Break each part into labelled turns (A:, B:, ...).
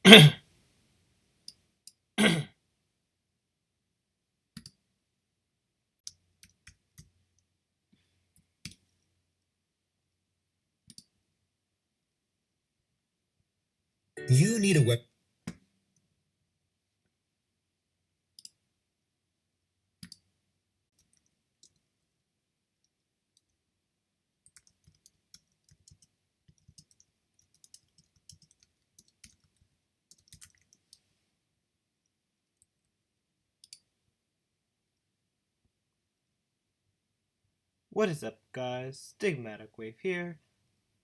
A: You need a web.
B: What is up, guys? Stigmatic Waif here,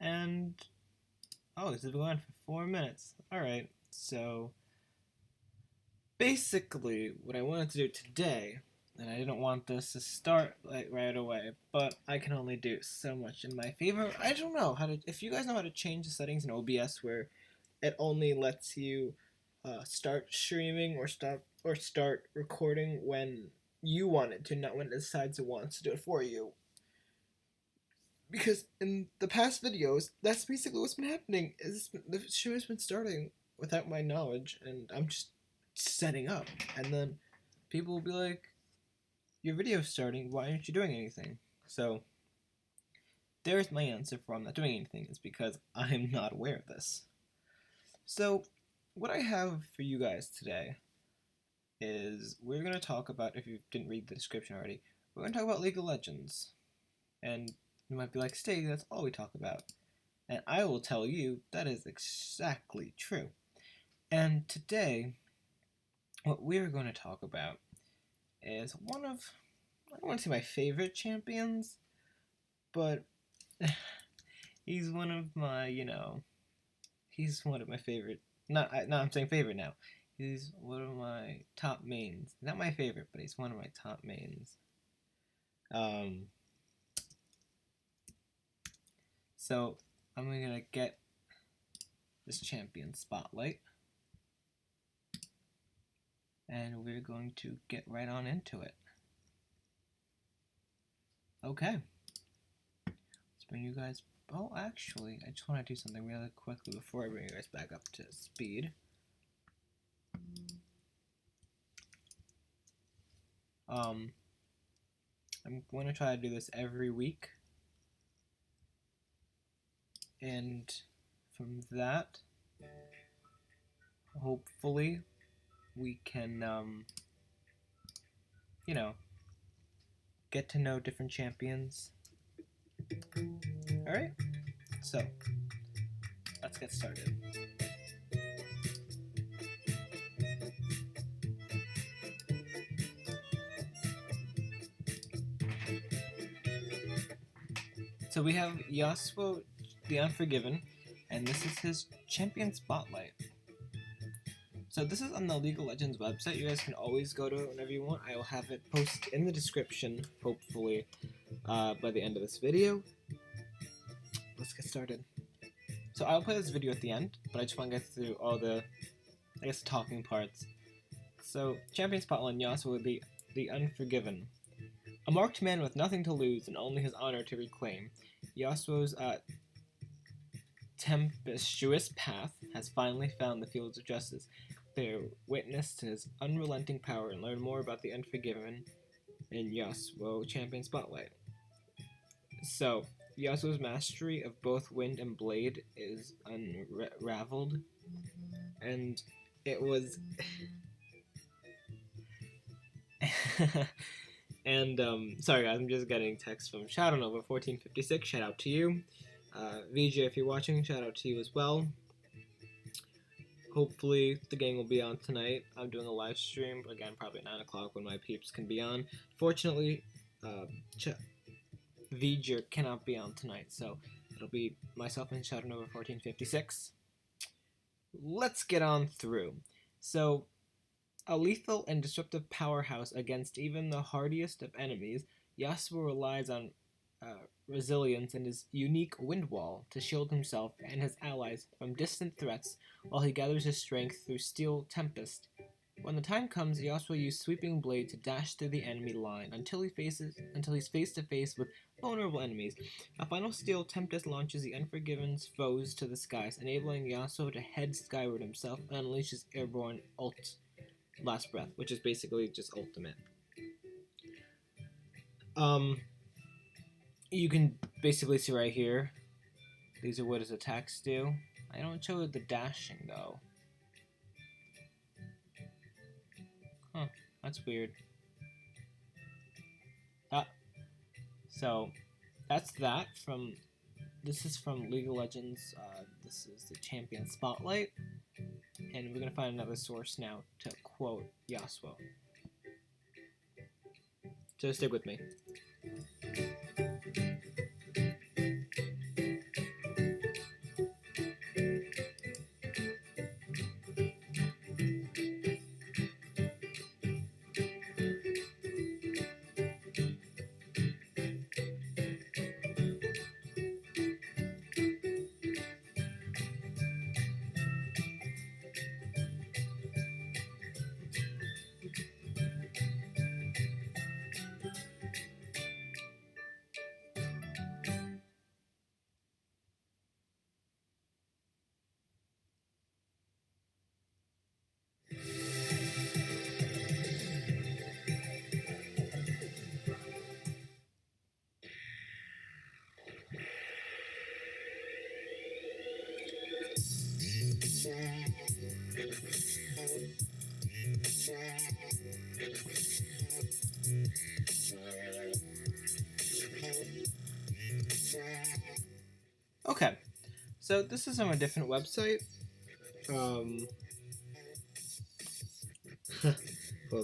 B: and oh, this has been going on for 4 minutes. Alright, so basically, what I wanted to do today, and I didn't want this to start like right away, but I can only do so much in my favor. I don't know how to. If you guys know how to change the settings in OBS where it only lets you start streaming or start recording when you want it to, not when it decides it wants to do it for you. Because in the past videos, that's basically what's been happening. Is the show has been starting without my knowledge, and I'm just setting up, and then people will be like, "Your video's starting. Why aren't you doing anything?" So there's my answer for I'm not doing anything. Is because I'm not aware of this. So what I have for you guys today is we're gonna talk about, if you didn't read the description already, we're gonna talk about League of Legends, and you might be like, Stig, that's all we talk about. And I will tell you that is exactly true. And today, what we're going to talk about is one of, I don't want to say my favorite champions, but he's one of my, he's one of my favorite, I'm saying favorite now. He's one of my top mains. Not my favorite, but he's one of my top mains. So I'm gonna get this champion spotlight, and we're going to get right on into it. Okay, let's bring you guys. Oh, actually, I just want to do something really quickly before I bring you guys back up to speed. I'm going to try to do this every week, and from that, hopefully, we can, get to know different champions. Alright, so, let's get started. So we have Yasuo the Unforgiven, and this is his champion spotlight. So this is on the League of Legends website. You guys can always go to it whenever you want. I will have it posted in the description, hopefully, by the end of this video. Let's get started. So I'll play this video at the end, but I just want to get through all the, talking parts. So, champion spotlight Yasuo would be the Unforgiven. A marked man with nothing to lose and only his honor to reclaim, Yasuo's tempestuous path has finally found the fields of justice. Bear witness to his unrelenting power and learn more about the Unforgiven in Yasuo Champion Spotlight. So, Yasuo's mastery of both wind and blade is unraveled, and it was... And, sorry guys, I'm just getting text from ShadowNova 1456, shout out to you. VJ, if you're watching, shout out to you as well. Hopefully the game will be on tonight. I'm doing a live stream, again, probably at 9 o'clock when my peeps can be on. Fortunately, VJ cannot be on tonight, so it'll be myself and ShadowNova 1456. Let's get on through. So, a lethal and disruptive powerhouse against even the hardiest of enemies, Yasuo relies on resilience and his unique wind wall to shield himself and his allies from distant threats while he gathers his strength through Steel Tempest. When the time comes, Yasuo will use Sweeping Blade to dash through the enemy line until he's face to face with vulnerable enemies. A final Steel Tempest launches the Unforgiven's foes to the skies, enabling Yasuo to head skyward himself and unleash his airborne ult, Last Breath, which is basically just ultimate. You can basically see right here, these are what his attacks do. I don't show the dashing though. Huh, that's weird. So that's that from, this is from League of Legends. This is the Champion Spotlight, and we're gonna find another source now to quote Yasuo. So stick with me. Okay, so this is on a different website. Hold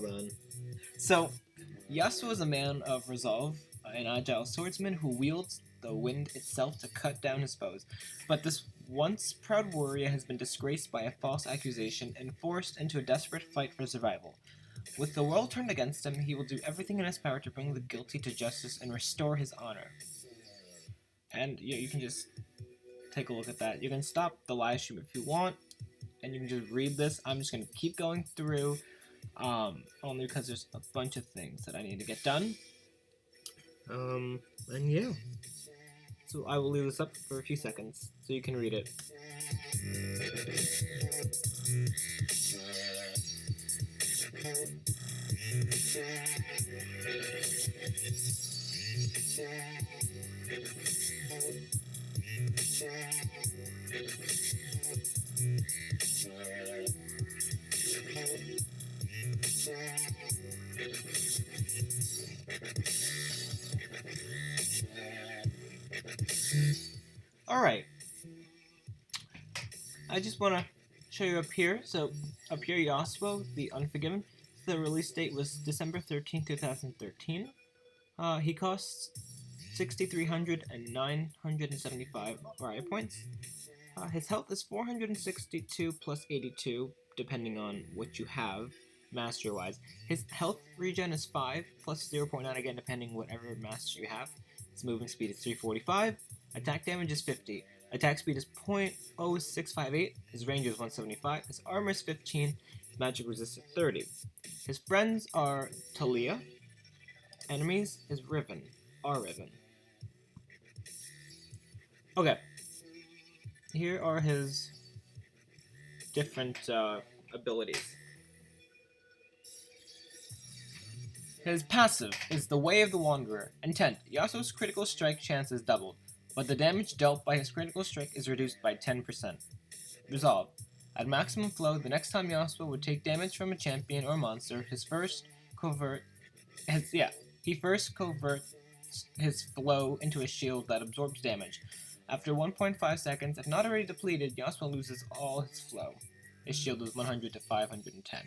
B: on. So, Yasuo is a man of resolve, an agile swordsman who wields the wind itself to cut down his foes. But this once proud warrior has been disgraced by a false accusation and forced into a desperate fight for survival. With the world turned against him, he will do everything in his power to bring the guilty to justice and restore his honor. And you can just take a look at that. You can stop the live stream if you want, and you can just read this. I'm just going to keep going through, only because there's a bunch of things that I need to get done. And yeah. So I will leave this up for a few seconds so you can read it. Alright. I just want to show you up here. So, up here, Yasuo, the Unforgiven. The release date was December 13, 2013. He costs 6,300 and 975 riot points. His health is 462 plus 82, depending on what you have, mastery-wise. His health regen is 5 plus 0.9, again, depending whatever master you have. His movement speed is 345. Attack damage is 50. Attack speed is 0.0658. His range is 175. His armor is 15. His magic resist is 30. His friends are Talia. Enemies is Riven. Riven. Okay. Here are his different abilities. His passive is the Way of the Wanderer. Intent. Yasuo's critical strike chance is doubled, but the damage dealt by his critical strike is reduced by 10%. Resolve. At maximum flow, the next time Yasuo would take damage from a champion or monster, he first converts his flow into a shield that absorbs damage. After 1.5 seconds, if not already depleted, Yasuo loses all his flow. His shield is 100 to 510.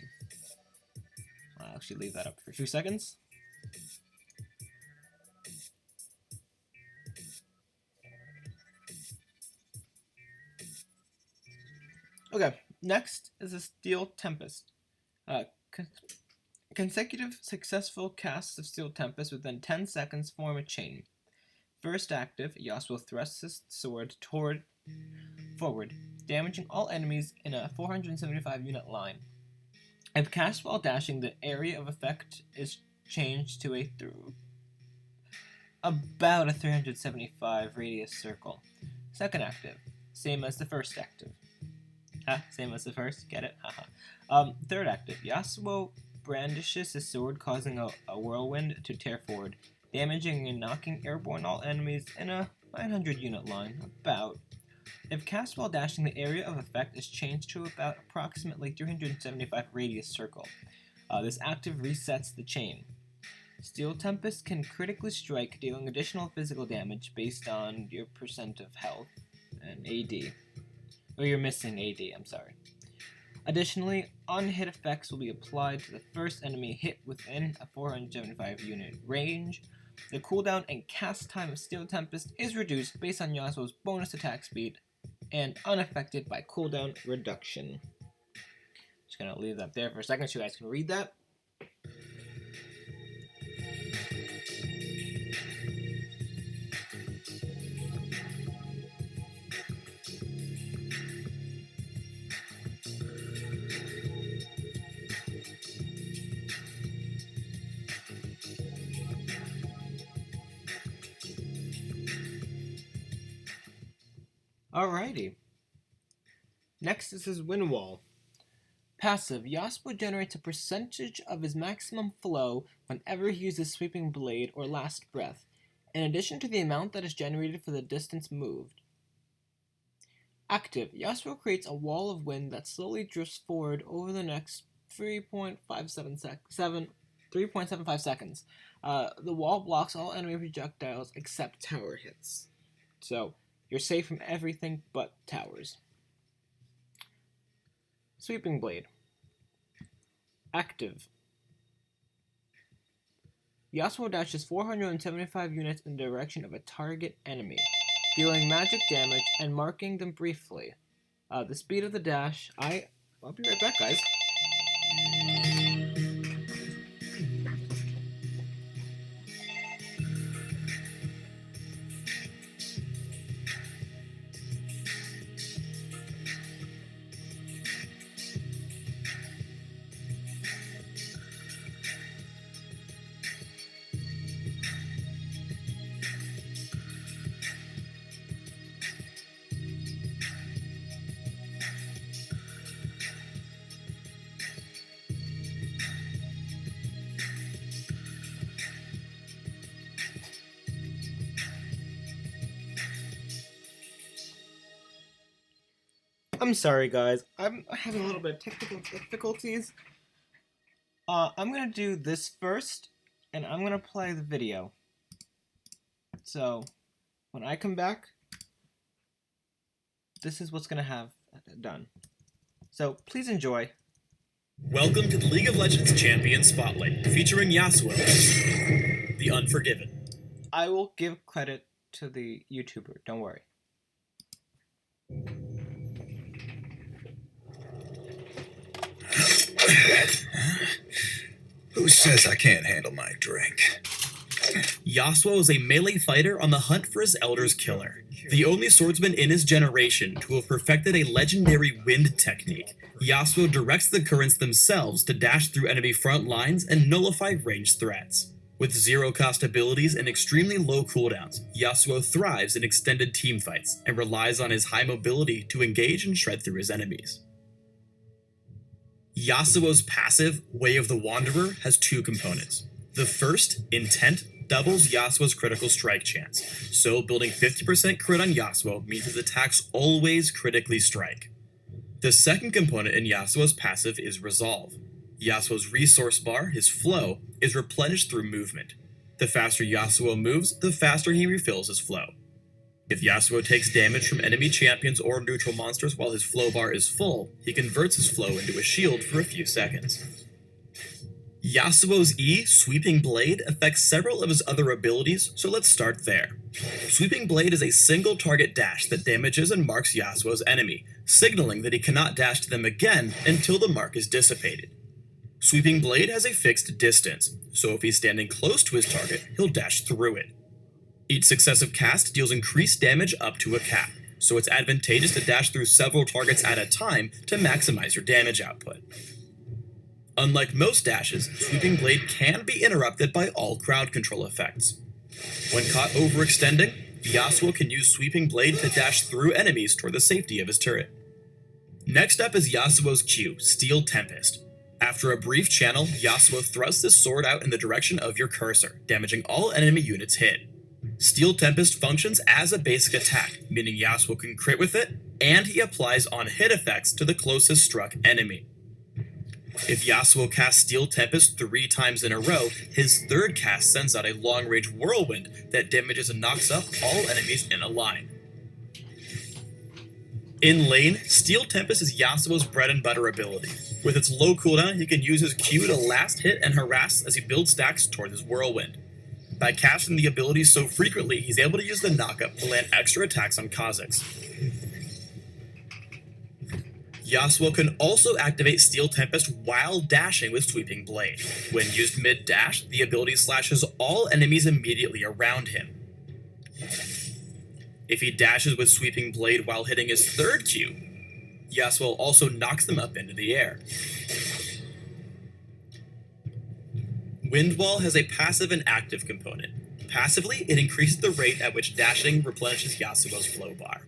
B: I'll actually leave that up for a few seconds. Okay, next is a Steel Tempest. Consecutive successful casts of Steel Tempest within 10 seconds form a chain. First active, Yasuo thrusts his sword forward, damaging all enemies in a 475 unit line. If cast while dashing, the area of effect is changed to about a 375 radius circle. Second active, same as the first active. Same as the first, get it? Third active, Yasuo brandishes his sword, causing a whirlwind to tear forward, damaging and knocking airborne all enemies in a 900 unit line, about. If cast while dashing, the area of effect is changed to about approximately 375 radius circle. This active resets the chain. Steel Tempest can critically strike, dealing additional physical damage based on your percent of health and AD. Or you're missing AD, I'm sorry. Additionally, on-hit effects will be applied to the first enemy hit within a 475 unit range. The cooldown and cast time of Steel Tempest is reduced based on Yasuo's bonus attack speed and unaffected by cooldown reduction. Just gonna leave that there for a second so you guys can read that. Alrighty. Next is his win wall. Passive. Yasuo generates a percentage of his maximum flow whenever he uses Sweeping Blade or Last Breath, in addition to the amount that is generated for the distance moved. Active. Yasuo creates a wall of wind that slowly drifts forward over the next 3.75 seconds. The wall blocks all enemy projectiles except tower hits. So, you're safe from everything but towers. Sweeping Blade. Active. Yasuo dashes 475 units in the direction of a target enemy, dealing magic damage and marking them briefly. The speed of the dash... I'll be right back, guys. I'm sorry, guys. I'm having a little bit of technical difficulties. I'm gonna do this first, and I'm gonna play the video. So, when I come back, this is what's gonna have done. So, please enjoy.
C: Welcome to the League of Legends Champion Spotlight, featuring Yasuo, the Unforgiven.
B: I will give credit to the YouTuber, don't worry.
A: Who says I can't handle my drink?
C: Yasuo is a melee fighter on the hunt for his Elder's Killer, the only swordsman in his generation to have perfected a legendary wind technique. Yasuo directs the currents themselves to dash through enemy front lines and nullify ranged threats. With zero-cost abilities and extremely low cooldowns, Yasuo thrives in extended teamfights and relies on his high mobility to engage and shred through his enemies. Yasuo's passive, Way of the Wanderer, has two components. The first, Intent, doubles Yasuo's critical strike chance, so building 50% crit on Yasuo means his attacks always critically strike. The second component in Yasuo's passive is Resolve. Yasuo's resource bar, his flow, is replenished through movement. The faster Yasuo moves, the faster he refills his flow. If Yasuo takes damage from enemy champions or neutral monsters while his flow bar is full, he converts his flow into a shield for a few seconds. Yasuo's E, Sweeping Blade, affects several of his other abilities, so let's start there. Sweeping Blade is a single target dash that damages and marks Yasuo's enemy, signaling that he cannot dash to them again until the mark is dissipated. Sweeping Blade has a fixed distance, so if he's standing close to his target, he'll dash through it. Each successive cast deals increased damage up to a cap, so it's advantageous to dash through several targets at a time to maximize your damage output. Unlike most dashes, Sweeping Blade can be interrupted by all crowd control effects. When caught overextending, Yasuo can use Sweeping Blade to dash through enemies toward the safety of his turret. Next up is Yasuo's Q, Steel Tempest. After a brief channel, Yasuo thrusts his sword out in the direction of your cursor, damaging all enemy units hit. Steel Tempest functions as a basic attack, meaning Yasuo can crit with it, and he applies on-hit effects to the closest struck enemy. If Yasuo casts Steel Tempest 3 times in a row, his third cast sends out a long-range whirlwind that damages and knocks up all enemies in a line. In lane, Steel Tempest is Yasuo's bread and butter ability. With its low cooldown, he can use his Q to last hit and harass as he builds stacks toward his whirlwind. By casting the ability so frequently, he's able to use the knockup to land extra attacks on Kha'Zix. Yasuo can also activate Steel Tempest while dashing with Sweeping Blade. When used mid-dash, the ability slashes all enemies immediately around him. If he dashes with Sweeping Blade while hitting his third Q, Yasuo also knocks them up into the air. Wind Wall has a passive and active component. Passively, it increases the rate at which dashing replenishes Yasuo's flow bar.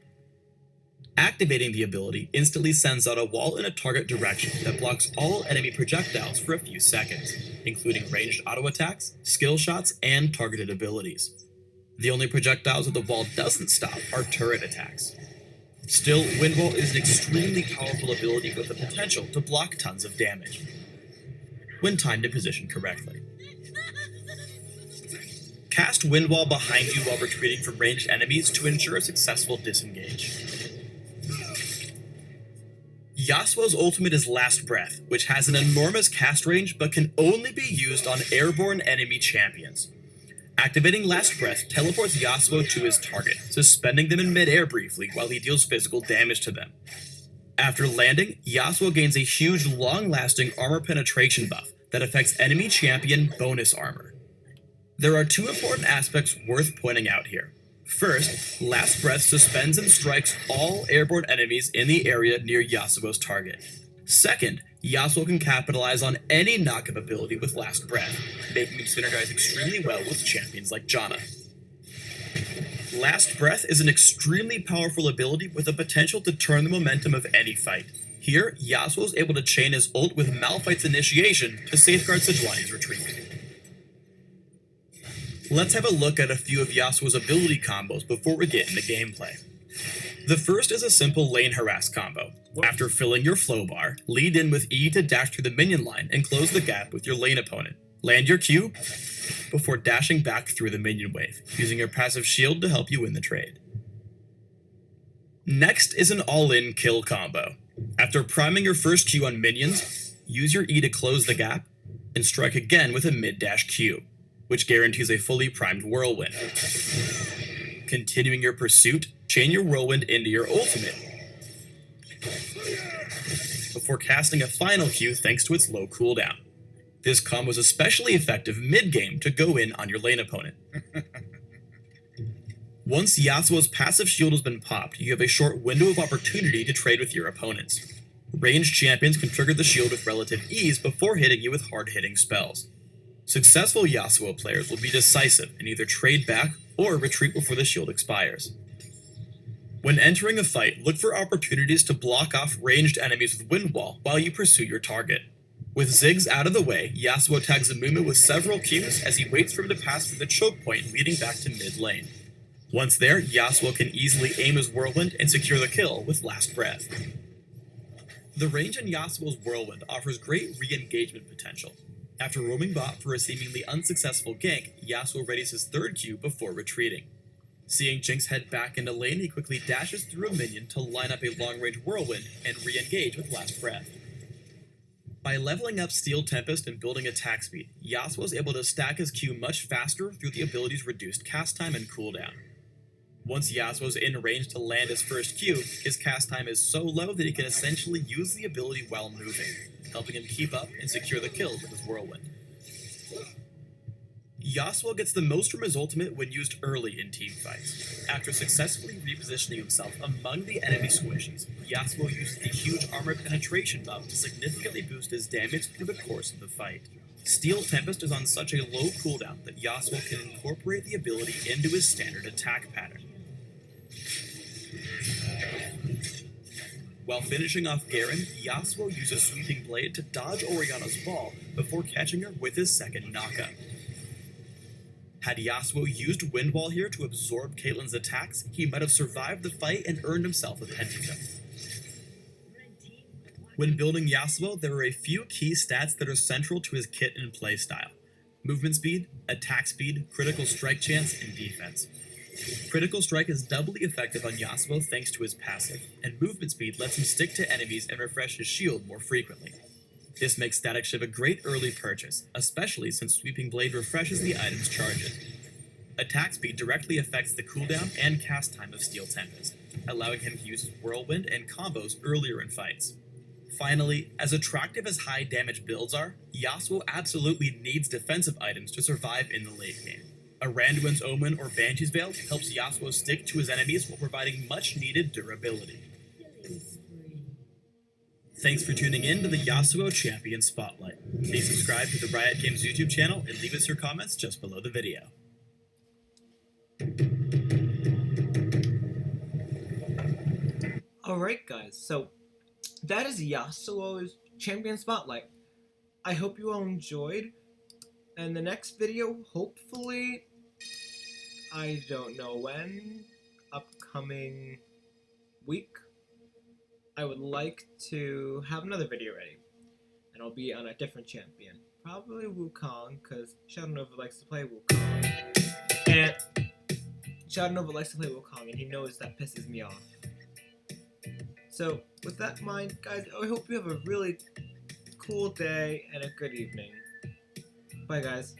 C: Activating the ability instantly sends out a wall in a target direction that blocks all enemy projectiles for a few seconds, including ranged auto attacks, skill shots, and targeted abilities. The only projectiles that the wall doesn't stop are turret attacks. Still, Wind Wall is an extremely powerful ability with the potential to block tons of damage, when timed and positioned correctly. Cast Wind Wall behind you while retreating from ranged enemies to ensure a successful disengage. Yasuo's ultimate is Last Breath, which has an enormous cast range but can only be used on airborne enemy champions. Activating Last Breath teleports Yasuo to his target, suspending them in mid-air briefly while he deals physical damage to them. After landing, Yasuo gains a huge long-lasting armor penetration buff that affects enemy champion bonus armor. There are 2 important aspects worth pointing out here. First, Last Breath suspends and strikes all airborne enemies in the area near Yasuo's target. Second, Yasuo can capitalize on any knockup ability with Last Breath, making him synergize extremely well with champions like Janna. Last Breath is an extremely powerful ability with the potential to turn the momentum of any fight. Here, Yasuo is able to chain his ult with Malphite's initiation to safeguard Sejuani's retreat. Let's have a look at a few of Yasuo's ability combos before we get into gameplay. The first is a simple lane harass combo. After filling your flow bar, lead in with E to dash through the minion line and close the gap with your lane opponent. Land your Q before dashing back through the minion wave, using your passive shield to help you win the trade. Next is an all-in kill combo. After priming your first Q on minions, use your E to close the gap, and strike again with a mid-dash Q, which guarantees a fully primed whirlwind. Continuing your pursuit, chain your whirlwind into your ultimate, before casting a final Q thanks to its low cooldown. This combo is especially effective mid-game to go in on your lane opponent. Once Yasuo's passive shield has been popped, you have a short window of opportunity to trade with your opponents. Ranged champions can trigger the shield with relative ease before hitting you with hard-hitting spells. Successful Yasuo players will be decisive and either trade back or retreat before the shield expires. When entering a fight, look for opportunities to block off ranged enemies with Wind Wall while you pursue your target. With Ziggs out of the way, Yasuo tags Amumu with several Qs as he waits for him to pass through the choke point leading back to mid lane. Once there, Yasuo can easily aim his whirlwind and secure the kill with Last Breath. The range in Yasuo's whirlwind offers great re-engagement potential. After roaming bot for a seemingly unsuccessful gank, Yasuo readies his third Q before retreating. Seeing Jinx head back into lane, he quickly dashes through a minion to line up a long-range whirlwind and re-engage with Last Breath. By leveling up Steel Tempest and building attack speed, Yasuo is able to stack his Q much faster through the ability's reduced cast time and cooldown. Once Yasuo is in range to land his first Q, his cast time is so low that he can essentially use the ability while moving, helping him keep up and secure the kill with his whirlwind. Yasuo gets the most from his ultimate when used early in team fights. After successfully repositioning himself among the enemy squishies, Yasuo uses the huge armor penetration buff to significantly boost his damage through the course of the fight. Steel Tempest is on such a low cooldown that Yasuo can incorporate the ability into his standard attack pattern. While finishing off Garen, Yasuo uses Sweeping Blade to dodge Orianna's ball before catching her with his second knockup. Had Yasuo used Wind Wall here to absorb Caitlyn's attacks, he might have survived the fight and earned himself a pentakill. When building Yasuo, there are a few key stats that are central to his kit and playstyle: movement speed, attack speed, critical strike chance, and defense. Critical strike is doubly effective on Yasuo thanks to his passive, and movement speed lets him stick to enemies and refresh his shield more frequently. This makes Static Shiv a great early purchase, especially since Sweeping Blade refreshes the item's charges. Attack speed directly affects the cooldown and cast time of Steel Tempest, allowing him to use his Whirlwind and combos earlier in fights. Finally, as attractive as high damage builds are, Yasuo absolutely needs defensive items to survive in the late game. A Randuin's Omen or Banshee's Veil helps Yasuo stick to his enemies while providing much needed durability. Thanks for tuning in to the Yasuo Champion Spotlight. Please subscribe to the Riot Games YouTube channel and leave us your comments just below the video.
B: Alright guys, so that is Yasuo's Champion Spotlight. I hope you all enjoyed. And the next video, hopefully, I don't know when, upcoming week, I would like to have another video ready. And I'll be on a different champion. Probably Wukong, because ShadowNova likes to play Wukong. And ShadowNova likes to play Wukong, and he knows that pisses me off. So, with that in mind, guys, I hope you have a really cool day and a good evening. Bye, guys.